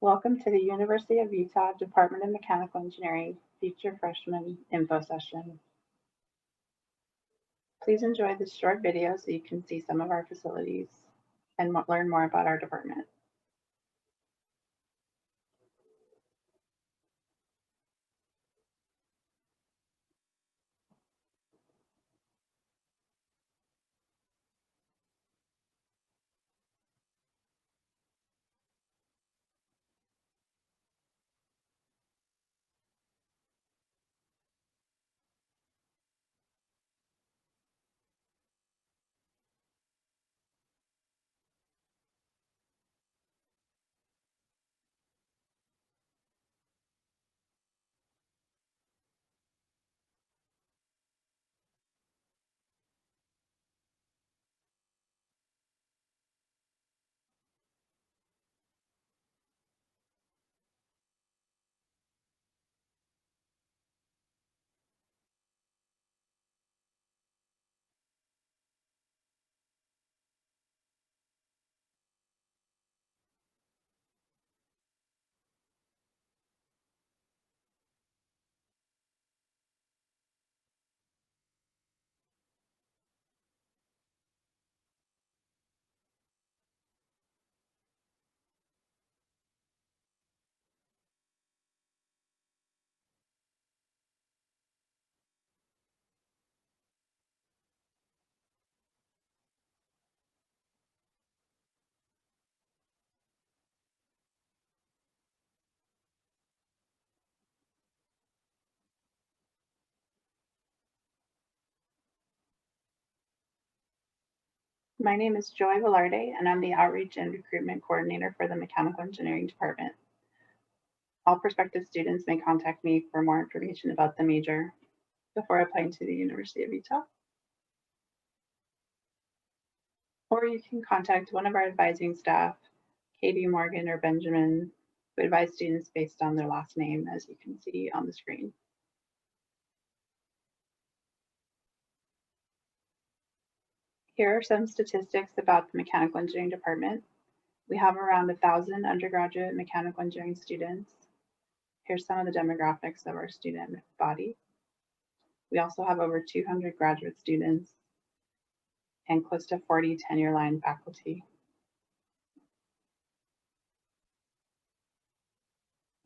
Welcome to the University of Utah Department of Mechanical Engineering Future Freshman Info Session. Please enjoy this short video so you can see some of our facilities and learn more about our department. My name is Joy Velarde, and I'm the Outreach and Recruitment Coordinator for the Mechanical Engineering Department. All prospective students may contact me for more information about the major before applying to the University of Utah. Or you can contact one of our advising staff, Katie, Morgan, or Benjamin, who advise students based on their last name, as you can see on the screen. Here are some statistics about the Mechanical Engineering Department. We have around 1,000 undergraduate mechanical engineering students. Here's some of the demographics of our student body. We also have over 200 graduate students and close to 40 tenure-line faculty.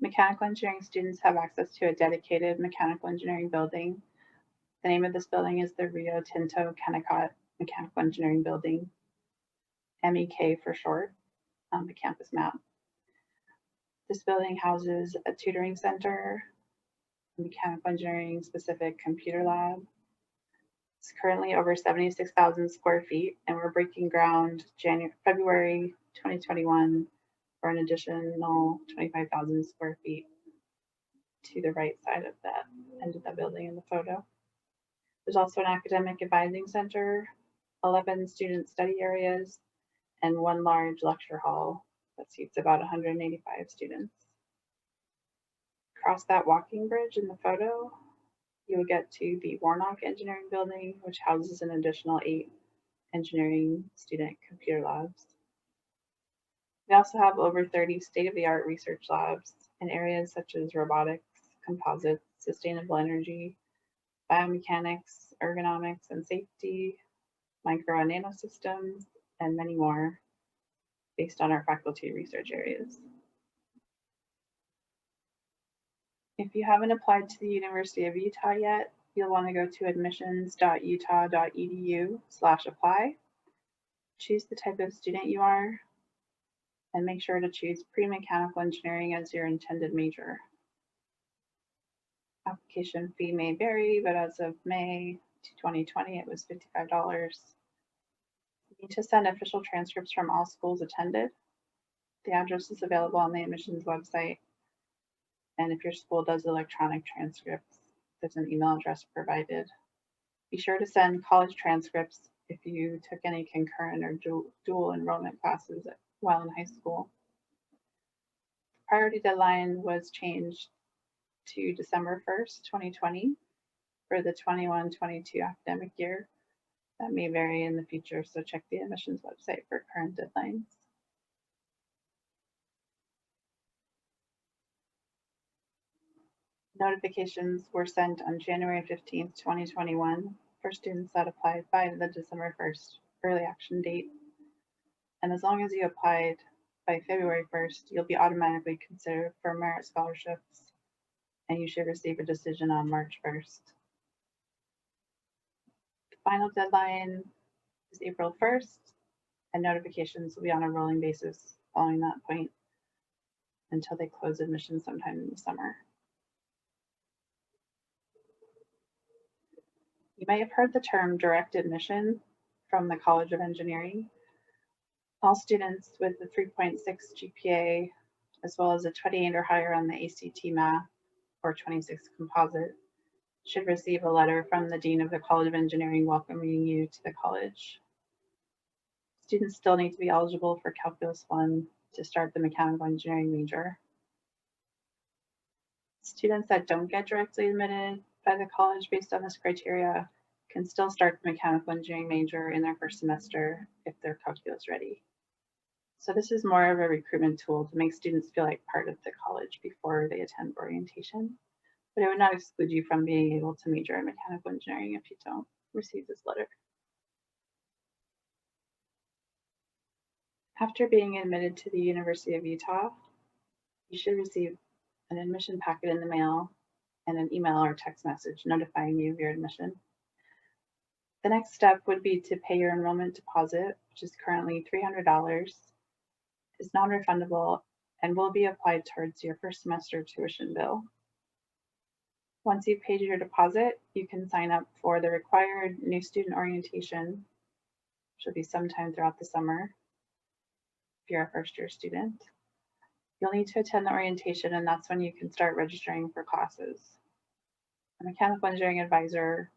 Mechanical engineering students have access to a dedicated mechanical engineering building. The name of this building is the Rio Tinto Kennecott Mechanical Engineering Building, MEK for short, on the campus map. This building houses a tutoring center, a mechanical engineering specific computer lab. It's currently over 76,000 square feet, and we're breaking ground February 2021 for an additional 25,000 square feet to the right side of that end of the building in the photo. There's also an academic advising center, 11 student study areas, and one large lecture hall that seats about 185 students. Across that walking bridge in the photo, you will get to the Warnock Engineering Building, which houses an additional 8 engineering student computer labs. We also have over 30 state-of-the-art research labs in areas such as robotics, composites, sustainable energy, biomechanics, ergonomics and safety, micro and nano systems, and many more based on our faculty research areas. If you haven't applied to the University of Utah yet, you'll want to go to admissions.utah.edu/apply, choose the type of student you are, and make sure to choose pre-mechanical engineering as your intended major. Application fee may vary, but as of May 2020, it was $55. You need to send official transcripts from all schools attended. The address is available on the admissions website. And if your school does electronic transcripts, there's an email address provided. Be sure to send college transcripts if you took any concurrent or dual enrollment classes while in high school. Priority deadline was changed to December 1st, 2020 for the 21-22 academic year. That may vary in the future, so check the admissions website for current deadlines. Notifications were sent on January 15th, 2021 for students that applied by the December 1st early action date. And as long as you applied by February 1st, you'll be automatically considered for merit scholarships, and you should receive a decision on March 1st. The final deadline is April 1st, and notifications will be on a rolling basis following that point until they close admissions sometime in the summer. You may have heard the term direct admission from the College of Engineering. All students with a 3.6 GPA, as well as a 28 or higher on the ACT Math or 26 Composite, should receive a letter from the Dean of the College of Engineering welcoming you to the college. Students still need to be eligible for Calculus 1 to start the mechanical engineering major. Students that don't get directly admitted by the college based on this criteria can still start the mechanical engineering major in their first semester if they're calculus ready. So this is more of a recruitment tool to make students feel like part of the college before they attend orientation, but it would not exclude you from being able to major in mechanical engineering if you don't receive this letter. After being admitted to the University of Utah, you should receive an admission packet in the mail and an email or text message notifying you of your admission. The next step would be to pay your enrollment deposit, which is currently $300, is non-refundable, and will be applied towards your first semester tuition bill. Once you've paid your deposit, you can sign up for the required new student orientation, which will be sometime throughout the summer if you're a first-year student. You'll need to attend the orientation, and that's when you can start registering for classes. A mechanical engineering advisor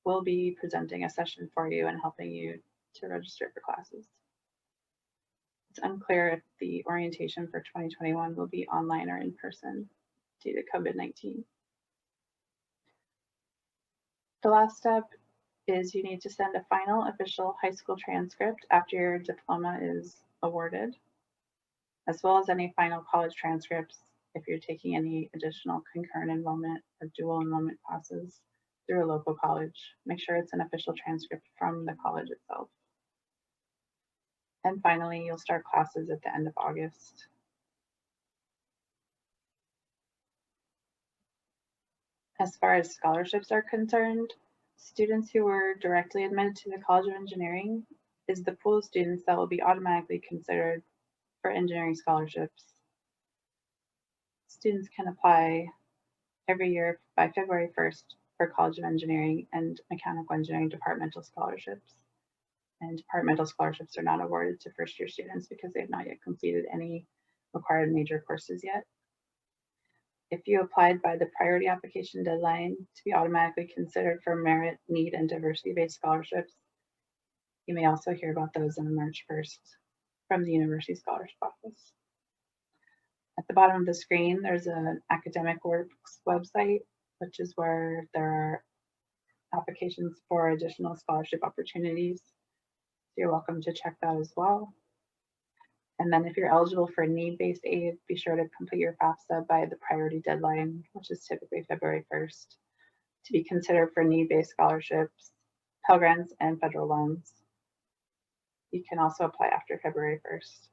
will be presenting a session for you and helping you to register for classes. It's unclear if the orientation for 2021 will be online or in person due to COVID-19. The last step is you need to send a final official high school transcript after your diploma is awarded, as well as any final college transcripts if you're taking any additional concurrent enrollment or dual enrollment classes through a local college. Make sure it's an official transcript from the college itself. And finally, you'll start classes at the end of August. As far as scholarships are concerned, students who were directly admitted to the College of Engineering is the pool of students that will be automatically considered for engineering scholarships. Students can apply every year by February 1st for College of Engineering and Mechanical Engineering departmental scholarships. And departmental scholarships are not awarded to first-year students because they have not yet completed any required major courses yet. If you applied by the priority application deadline to be automatically considered for merit, need, and diversity-based scholarships, you may also hear about those on March 1st from the University Scholarship Office. At the bottom of the screen, there's an Academic Works website, which is where there are applications for additional scholarship opportunities. You're welcome to check that as well. And then if you're eligible for need-based aid, be sure to complete your FAFSA by the priority deadline, which is typically February 1st, to be considered for need-based scholarships, Pell Grants, and federal loans. You can also apply after February 1st,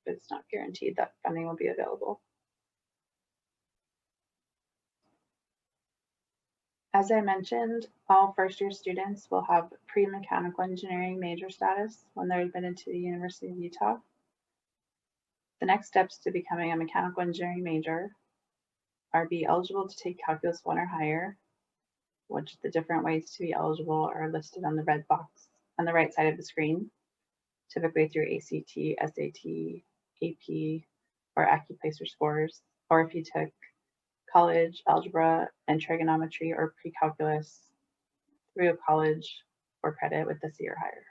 but it's not guaranteed that funding will be available. As I mentioned, all first-year students will have pre-mechanical engineering major status when they're admitted to the University of Utah. The next steps to becoming a mechanical engineering major are be eligible to take Calculus 1 or higher, which the different ways to be eligible are listed on the red box on the right side of the screen, typically through ACT, SAT, AP, or AccuPlacer scores, or if you took college, algebra, and trigonometry or pre-calculus through a college or credit with a C or higher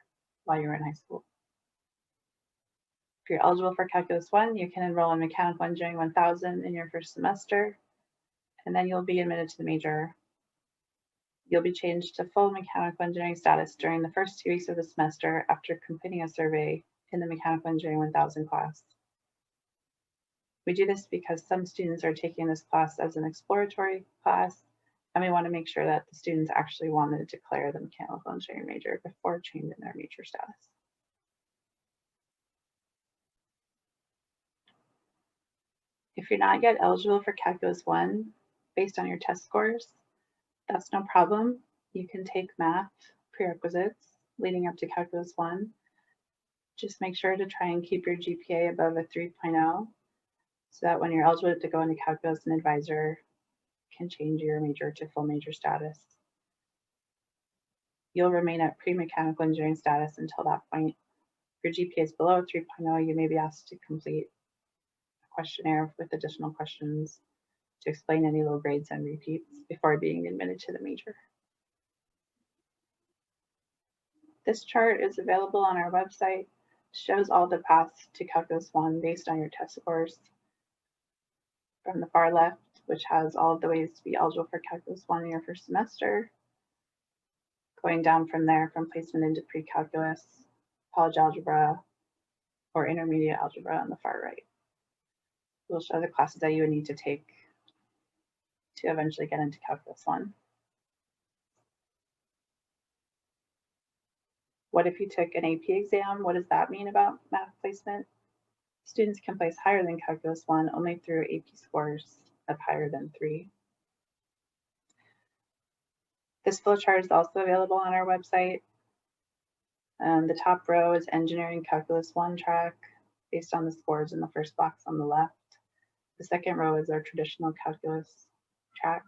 while you were in high school. If you're eligible for Calculus 1, you can enroll in Mechanical Engineering 1000 in your first semester, and then you'll be admitted to the major. You'll be changed to full mechanical engineering status during the first 2 weeks of the semester after completing a survey in the Mechanical Engineering 1000 class. We do this because some students are taking this class as an exploratory class, and we want to make sure that the students actually want to declare the mechanical engineering major before changing their major status. If you're not yet eligible for Calculus 1 based on your test scores, that's no problem. You can take math prerequisites leading up to Calculus 1. Just make sure to try and keep your GPA above a 3.0 so that when you're eligible to go into calculus, an advisor can change your major to full major status. You'll remain at pre-mechanical engineering status until that point. If your GPA is below 3.0, you may be asked to complete a questionnaire with additional questions to explain any low grades and repeats before being admitted to the major. This chart is available on our website. It shows all the paths to Calculus 1 based on your test scores. From the far left, which has all of the ways to be eligible for Calculus 1 in your first semester, going down from there from placement into pre-calculus, college algebra, or intermediate algebra on the far right. We'll show the classes that you would need to take to eventually get into Calculus 1. What if you took an AP exam? What does that mean about math placement? Students can place higher than Calculus 1 only through AP scores of higher than 3. This flowchart is also available on our website. The top row is Engineering Calculus 1 track based on the scores in the first box on the left. The second row is our traditional calculus track.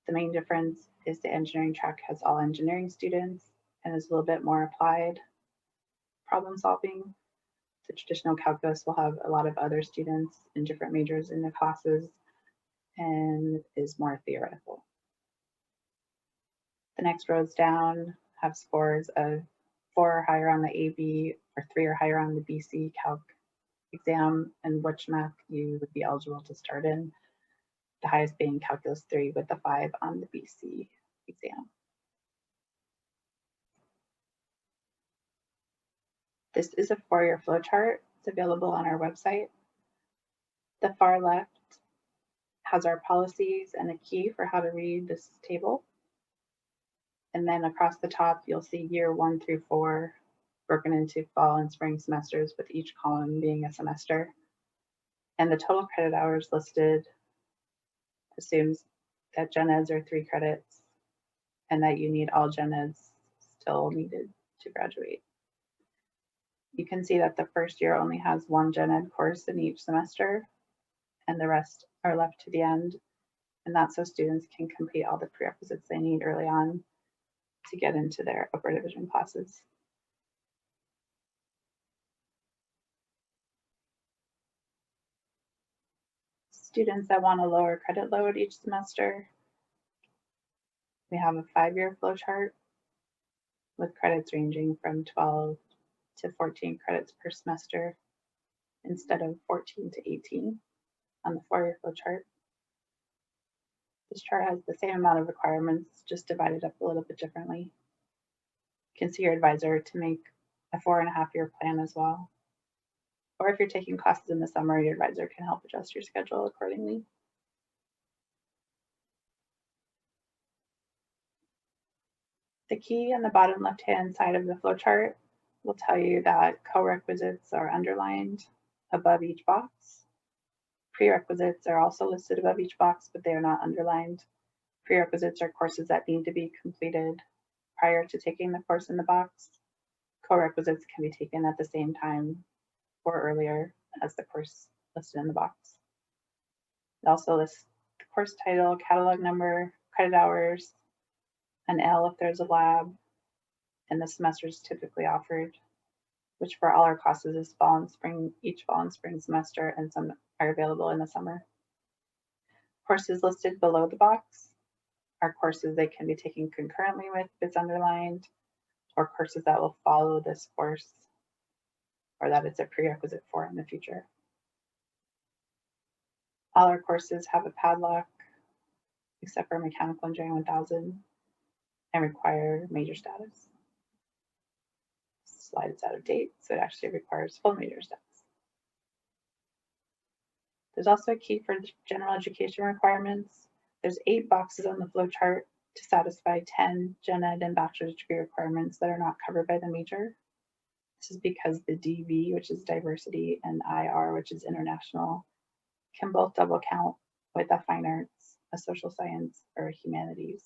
The main difference is the engineering track has all engineering students and is a little bit more applied problem solving. The traditional calculus will have a lot of other students in different majors in the classes and is more theoretical. The next rows down have scores of 4 or higher on the AB or 3 or higher on the BC Calc exam and which math you would be eligible to start in, the highest being Calculus 3 with the 5 on the BC exam. This is a 4-year flowchart. It's available on our website. The far left has our policies and a key for how to read this table. And then across the top, you'll see year 1 through 4 broken into fall and spring semesters with each column being a semester. And the total credit hours listed assumes that gen eds are 3 credits and that you need all gen eds still needed to graduate. You can see that the first year only has 1 gen ed course in each semester and the rest are left to the end. And that's so students can complete all the prerequisites they need early on to get into their upper division classes. Students that want a lower credit load each semester, we have a 5-year flowchart with credits ranging from 12 to 14 credits per semester instead of 14 to 18 on the 4-year flowchart. This chart has the same amount of requirements, just divided up a little bit differently. You can see your advisor to make a 4.5-year plan as well. Or if you're taking classes in the summer, your advisor can help adjust your schedule accordingly. The key on the bottom left-hand side of the flowchart will tell you that co-requisites are underlined above each box. Prerequisites are also listed above each box, but they are not underlined. Prerequisites are courses that need to be completed prior to taking the course in the box. Co-requisites can be taken at the same time or earlier as the course listed in the box. It also lists the course title, catalog number, credit hours, an L if there's a lab, and the semesters typically offered, which for all our classes is fall and spring, each fall and spring semester, and some are available in the summer. Courses listed below the box are courses they can be taken concurrently with if it's underlined, or courses that will follow this course, or that it's a prerequisite for in the future. All our courses have a padlock, except for Mechanical Engineering 1000, and require major status. This slide is out of date, so it actually requires full major status. There's also a key for general education requirements. There's 8 boxes on the flow chart to satisfy 10 gen ed and bachelor's degree requirements that are not covered by the major. This is because the DV, which is diversity, and IR, which is international, can both double count with a fine arts, a social science, or a humanities.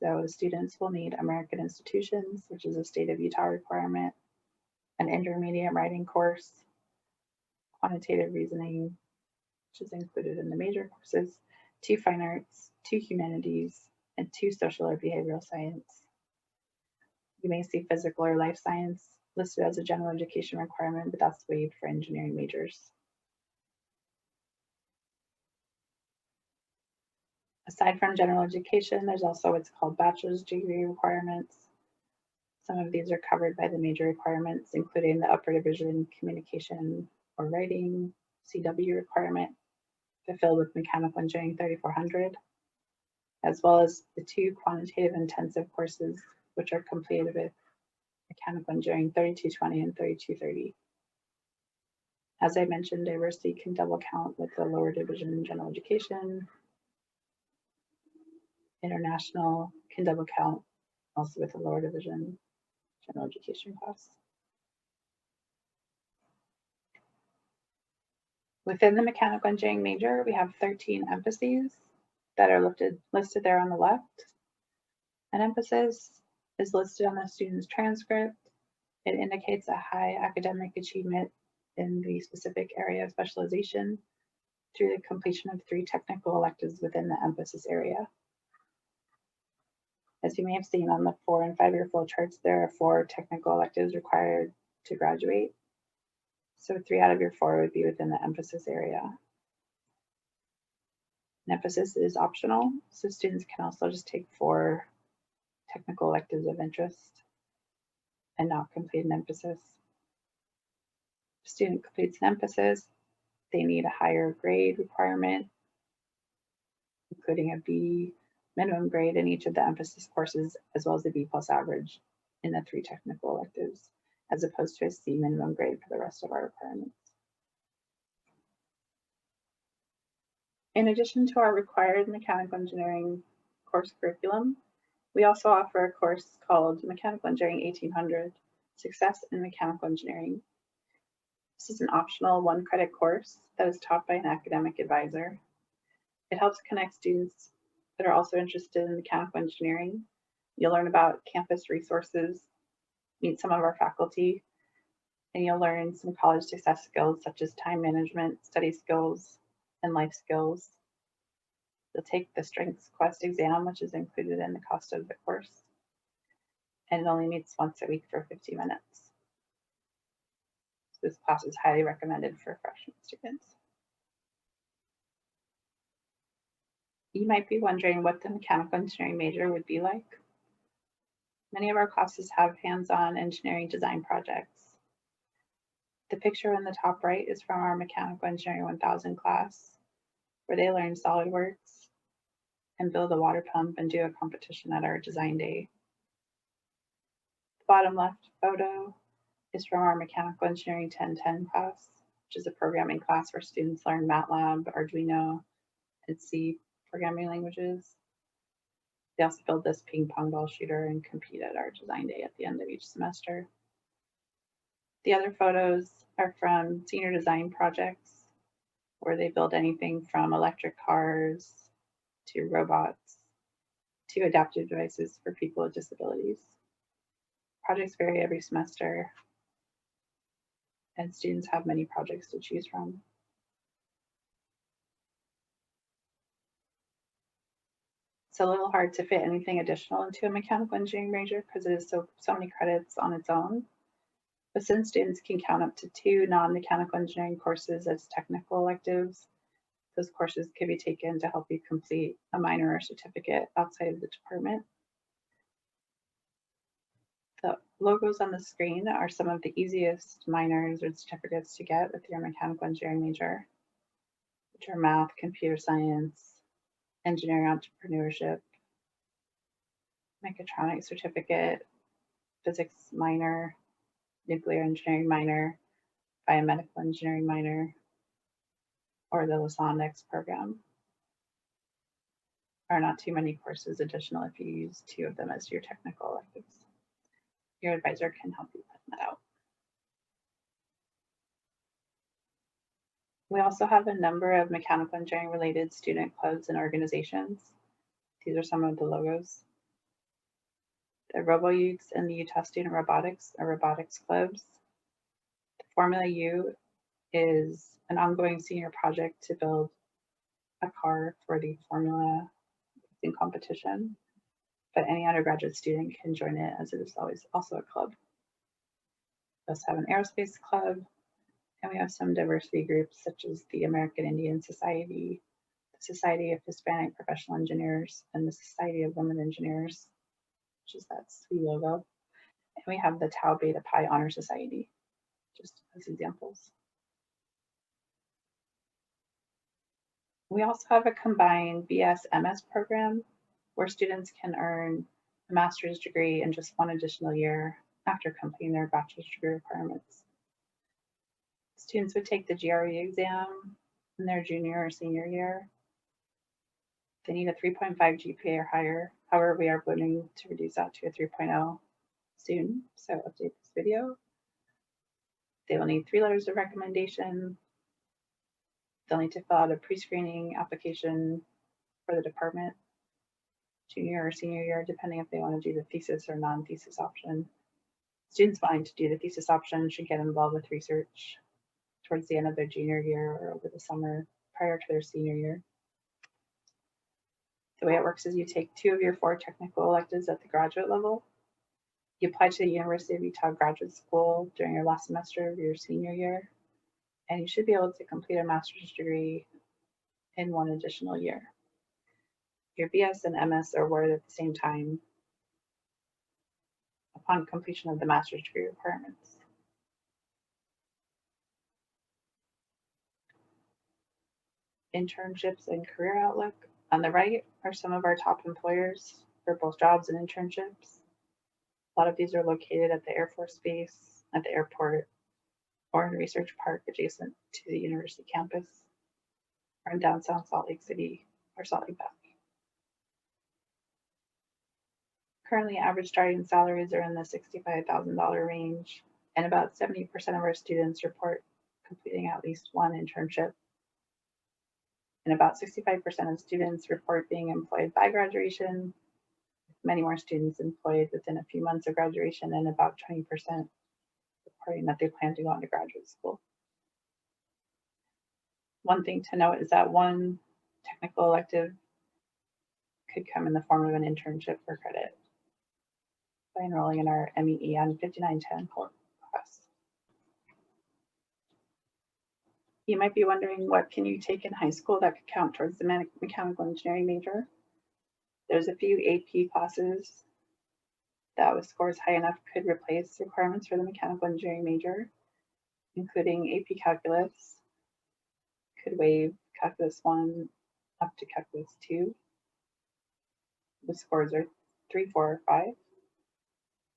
So the students will need American institutions, which is a state of Utah requirement, an intermediate writing course, quantitative reasoning, which is included in the major courses, 2 fine arts, 2 humanities, and 2 social or behavioral science. You may see physical or life science listed as a general education requirement, but that's waived for engineering majors. Aside from general education, there's also what's called bachelor's degree requirements. Some of these are covered by the major requirements, including the upper division communication or writing CW requirement, fulfilled with mechanical engineering 3400, as well as the 2 quantitative intensive courses, which are completed with mechanical engineering 3220 and 3230. As I mentioned, diversity can double count with the lower division general education. International can double count also with the lower division general education class. Within the mechanical engineering major, we have 13 emphases that are listed there on the left. An emphasis is listed on the student's transcript. It indicates a high academic achievement in the specific area of specialization through the completion of 3 technical electives within the emphasis area. As you may have seen on the 4 and 5-year flow charts, there are 4 technical electives required to graduate. So 3 out of your 4 would be within the emphasis area. An emphasis is optional, so students can also just take 4 technical electives of interest and not complete an emphasis. If a student completes an emphasis, they need a higher grade requirement, including a B minimum grade in each of the emphasis courses, as well as a B+ average in the 3 technical electives, as opposed to a C minimum grade for the rest of our requirements. In addition to our required mechanical engineering course curriculum, we also offer a course called Mechanical Engineering 1800, Success in Mechanical Engineering. This is an optional 1-credit course that is taught by an academic advisor. It helps connect students that are also interested in mechanical engineering. You'll learn about campus resources, meet some of our faculty, and you'll learn some college success skills such as time management, study skills, and life skills. You'll take the Strengths Quest exam, which is included in the cost of the course, and it only meets once a week for 50 minutes. So this class is highly recommended for freshman students. You might be wondering what the mechanical engineering major would be like. Many of our classes have hands-on engineering design projects. The picture on the top right is from our Mechanical Engineering 1000 class, where they learn SolidWorks and build a water pump and do a competition at our design day. The bottom left photo is from our Mechanical Engineering 1010 class, which is a programming class where students learn MATLAB, Arduino, and C programming languages. They also build this ping pong ball shooter and compete at our design day at the end of each semester. The other photos are from senior design projects, where they build anything from electric cars to robots to adaptive devices for people with disabilities. Projects vary every semester, and students have many projects to choose from. It's a little hard to fit anything additional into a mechanical engineering major because it is so many credits on its own. But since students can count up to 2 non-mechanical engineering courses as technical electives, those courses can be taken to help you complete a minor or certificate outside of the department. The logos on the screen are some of the easiest minors or certificates to get with your mechanical engineering major, which are math, computer science, engineering entrepreneurship, mechatronics certificate, physics minor, nuclear engineering minor, biomedical engineering minor, or the Lasonics program. Are not too many courses additional if you use 2 of them as your technical electives. Your advisor can help you plan that out. We also have a number of mechanical engineering related student clubs and organizations. These are some of the logos. The RoboYutes and the Utah Student Robotics are robotics clubs. The Formula U is an ongoing senior project to build a car for the Formula in competition, but any undergraduate student can join it as it is always also a club. We also have an aerospace club, and we have some diversity groups such as the American Indian Society, the Society of Hispanic Professional Engineers, and the Society of Women Engineers, which is that SWE logo. And we have the Tau Beta Pi Honor Society, just as examples. We also have a combined BS-MS program where students can earn a master's degree in just 1 additional year after completing their bachelor's degree requirements. Students would take the GRE exam in their junior or senior year. They need a 3.5 GPA or higher. However, we are planning to reduce that to a 3.0 soon, so update this video. They will need 3 letters of recommendation. They'll need to fill out a pre-screening application for the department, junior or senior year, depending if they want to do the thesis or non-thesis option. Students wanting to do the thesis option should get involved with research towards the end of their junior year or over the summer prior to their senior year. The way it works is you take 2 of your 4 technical electives at the graduate level. You apply to the University of Utah Graduate School during your last semester of your senior year, and you should be able to complete a master's degree in 1 additional year. Your BS and MS are awarded at the same time upon completion of the master's degree requirements. Internships and career outlook. On the right are some of our top employers for both jobs and internships. A lot of these are located at the Air Force Base, at the airport, or in Research Park adjacent to the university campus, or in downtown Salt Lake City or Salt Lake Valley. Currently, average starting salaries are in the $65,000 range, and about 70% of our students report completing at least 1 internship. And about 65% of students report being employed by graduation, many more students employed within a few months of graduation, and about 20% reporting that they plan to go on to graduate school. One thing to note is that 1 technical elective could come in the form of an internship for credit by enrolling in our MEE on 5910 class. You might be wondering, what can you take in high school that could count towards the mechanical engineering major? There's a few AP classes that with scores high enough could replace requirements for the mechanical engineering major, including AP Calculus, could waive Calculus 1 up to Calculus 2. The scores are 3, 4, or 5.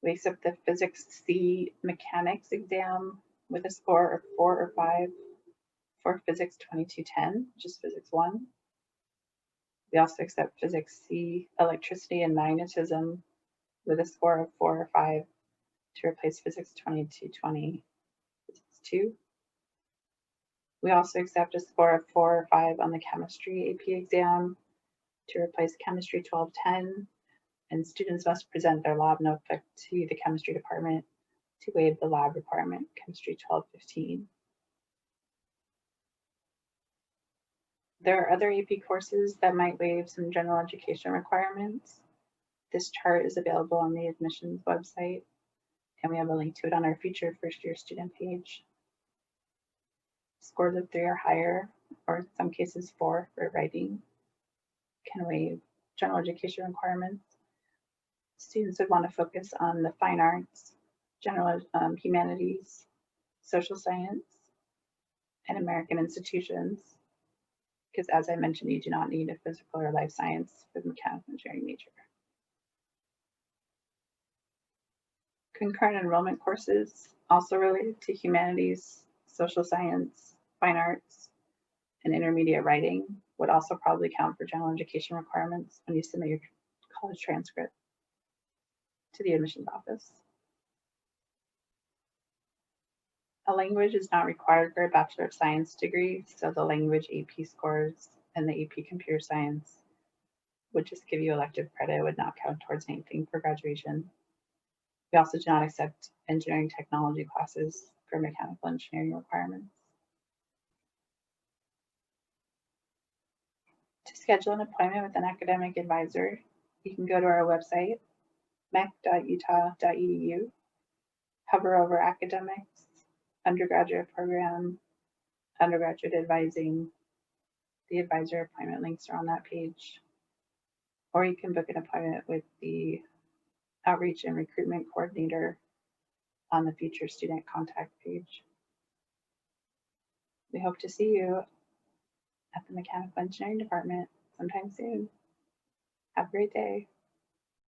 We accept the Physics C Mechanics exam with a score of 4 or 5 for Physics 2210, which is Physics 1. We also accept Physics C Electricity and Magnetism with a score of 4 or 5 to replace Physics 2220, Physics 2. We also accept a score of 4 or 5 on the Chemistry AP exam to replace Chemistry 1210, and students must present their lab notebook to the chemistry department to waive the lab requirement, Chemistry 1215. There are other AP courses that might waive some general education requirements. This chart is available on the admissions website, and we have a link to it on our future first year student page. Scores of 3 or higher, or in some cases 4 for writing, can waive general education requirements. Students would want to focus on the fine arts, general humanities, social science, and American institutions, because as I mentioned, you do not need a physical or life science for the mechanical engineering major. Concurrent enrollment courses, also related to humanities, social science, fine arts, and intermediate writing would also probably count for general education requirements when you submit your college transcript to the admissions office. A language is not required for a Bachelor of Science degree, so the language AP scores and the AP Computer Science would just give you elective credit, would not count towards anything for graduation. We also do not accept engineering technology classes for mechanical engineering requirements. To schedule an appointment with an academic advisor, you can go to our website, mech.utah.edu, hover over academics, undergraduate program, undergraduate advising. The advisor appointment links are on that page. Or you can book an appointment with the outreach and recruitment coordinator on the future student contact page. We hope to see you at the mechanical engineering department sometime soon. Have a great day.